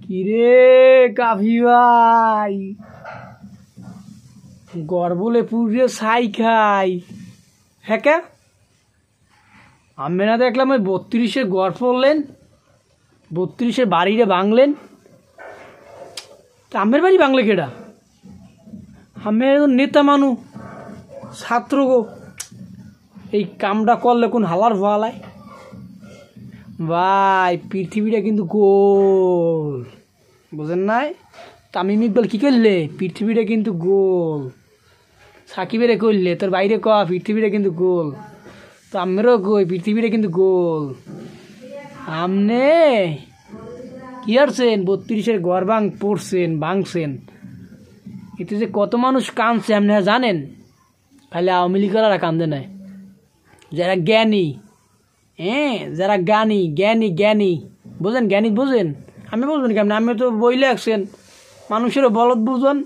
কিরে কাফি ভাই, গর্বলে পুরে ছাই খাই। হ্যাঁ কে আমি না দেখলাম ওই 32-এর গড় পড়লেন, 32-এর বাড়িরে ভাঙলেন। তা আমের বাড়ি ভাঙলে কেডা? আমি নেতা মানু ছাত্র গো, এই কামটা করলে কোন হালার ভালাই ভাই। পৃথিবীটা কিন্তু গোল, বুঝেন নাই? তামিম ইকবাল কী করলে? পৃথিবীটা কিন্তু গোল। সাকিবেরে করলে তোর বাইরে ক পৃথিবীটা কিন্তু গোল। তো আমেরও কই পৃথিবীটা কিন্তু গোল। আমনে কি আসছেন 32-এর গড় ভাঙছেন। এতে যে কত মানুষ কাঁদছে আপনি জানেন? খালি আওয়ামী লীগেরা কান্দে নাই, যারা জ্ঞানী, যারা জ্ঞানী বোঝেন, জ্ঞানী বোঝেন। আমি বুঝবেন কেমন? আমি তো বই লেখছেন, মানুষেরও বলদ বুঝবেন,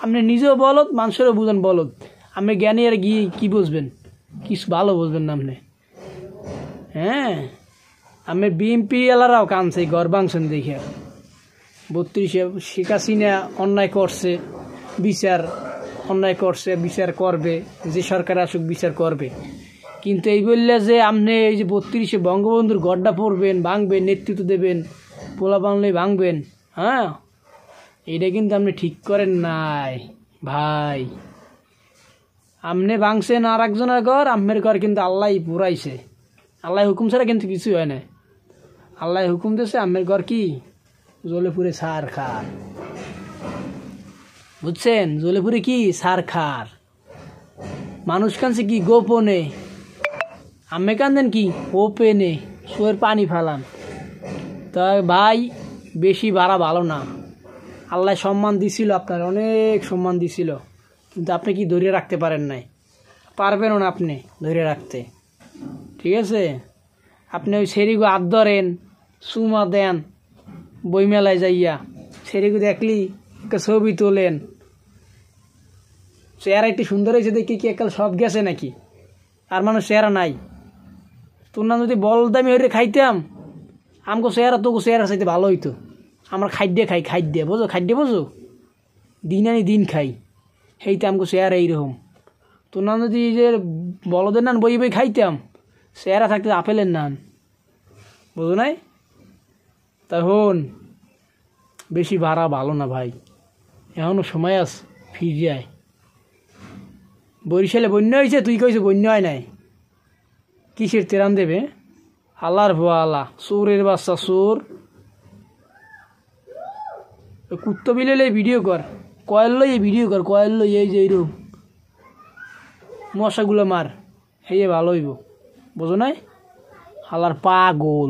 আপনি নিজেও বলদ, মানুষেরও বুঝেন বলদ। আপনি জ্ঞানী আর গিয়ে কী বুঝবেন? কিছু ভালো বুঝবেন না আপনি। আমি বিএমপি এলারাও কানছে ঘর ভাঙছেন দেখে। 32-এ শেখ হাসিনা অন্যায় করছে, অন্যায় করছে, বিচার করবে, যে সরকার আসুক বিচার করবে। কিন্তু এই বললে যে আপনি এই যে 32-এ বঙ্গবন্ধুর গড়টা পড়বেন, ভাঙবেন, নেতৃত্ব দেবেন, পোলা বাংলায় ভাঙবেন, এইটা কিন্তু আপনি ঠিক করেন নাই ভাই। আপনি ভাঙছেন আর একজনের ঘর, আমের ঘর কিন্তু আল্লাহ পুরাইছে। আল্লাহ হুকুম ছাড়া কিন্তু কিছু হয় না। আল্লাহ হুকুম দিয়েছে, আমের ঘর কি জ্বলে পুরে সার খার, বুঝছেন? জ্বলে পুরে কি সার খার। মানুষ কানছে কি গোপনে, আমি কান্দেন কি ওপেনে, সোয়ের পানি ফেলান। তা ভাই বেশি বাড়া ভালো না। আল্লাহ সম্মান দিছিল, আপনার অনেক সম্মান দিছিল, কিন্তু আপনি কি ধরে রাখতে পারেন নাই, পারবেনও না আপনি ধরে রাখতে। ঠিক আছে, আপনি ওই সেরিগো হাত ধরেন, চুমা দেন, বইমেলায় যাইয়া সেরিগো দেখলি একটা ছবি তোলেন, চেহারা একটু সুন্দর হয়েছে দেখি কি একাল সব গেছে নাকি? আর মানুষ চেহারা নাই। তোর না যদি বলদামি হইরে খাইতাম, আমগো চেহারা তোকে চেহারা চাইতে ভালো হইতো। আমরা খাদ্য বোঝো, দিন আনি দিন খাই, সেইতে আমগো চেহারা এইরকম। তোর না যদি যে বলদের নান বই খাইতাম, চেহারা থাকতে আপেলের নান, বুঝো নাই? তা হন বেশি ভাড়া ভালো না ভাই, এখনও সময় আছে, ফিরে যায়। বরিশালে বন্যা হয়েছে, তুই কইছে বন্যা হয় নাই, কিসের তেরান দেবে? আল্লাহর ভোয়ালা, চোরের বাচ্চা চোর। কুত্তো বিলে ভিডিও কর, কয়েল লই ভিডিও কর, কয়েল লই এই যে এইরকম মশাগুলো মার, এই ভালো হইব, বোঝো নাই? আল্লাহর পাগল।